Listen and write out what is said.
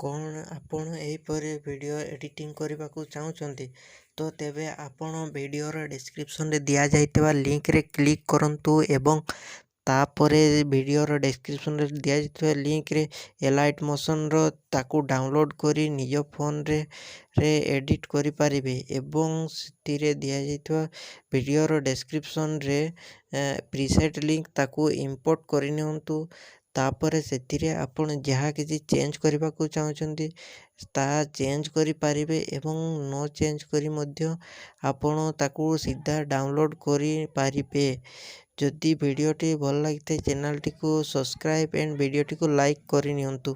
କ'ଣ ଆପଣ ଏହିପରି ଭିଡ଼ିଓ ଏଡ଼ିଟିଂ କରିବାକୁ ଚାହୁଁଛନ୍ତି? ତ ତେବେ ଆପଣ ଭିଡ଼ିଓର ଡେସ୍କ୍ରିପସନ୍ରେ ଦିଆଯାଇଥିବା ଲିଙ୍କରେ କ୍ଲିକ୍ କରନ୍ତୁ ଏବଂ ତାପରେ ଭିଡ଼ିଓର ଡେସ୍କ୍ରିପସନ୍ରେ ଦିଆଯାଇଥିବା ଲିଙ୍କରେ ଏଲାଇଟ୍ ମୋସନ୍ର ତାକୁ ଡାଉନଲୋଡ଼୍ କରି ନିଜ ଫୋନ୍ରେ ଏଡ଼ିଟ୍ କରିପାରିବେ ଏବଂ ସେଥିରେ ଦିଆଯାଇଥିବା ଭିଡ଼ିଓର ଡେସ୍କ୍ରିପସନ୍ରେ ପ୍ରିସେଟ୍ ଲିଙ୍କ ତାକୁ ଇମ୍ପୋର୍ଟ କରିନିଅନ୍ତୁ। ତାପରେ ସେଥିରେ ଆପଣ ଯାହା କିଛି ଚେଞ୍ଜ କରିବାକୁ ଚାହୁଁଛନ୍ତି ତାହା ଚେଞ୍ଜ କରିପାରିବେ ଏବଂ ନ ଚେଞ୍ଜ କରି ମଧ୍ୟ ଆପଣ ତାକୁ ସିଧା ଡାଉନଲୋଡ଼୍ କରିପାରିବେ। ଯଦି ଭିଡ଼ିଓଟି ଭଲ ଲାଗିଥାଏ ଚ୍ୟାନେଲଟିକୁ ସବସ୍କ୍ରାଇବ୍ ଆଣ୍ଡ ଭିଡ଼ିଓଟିକୁ ଲାଇକ୍ କରିନିଅନ୍ତୁ।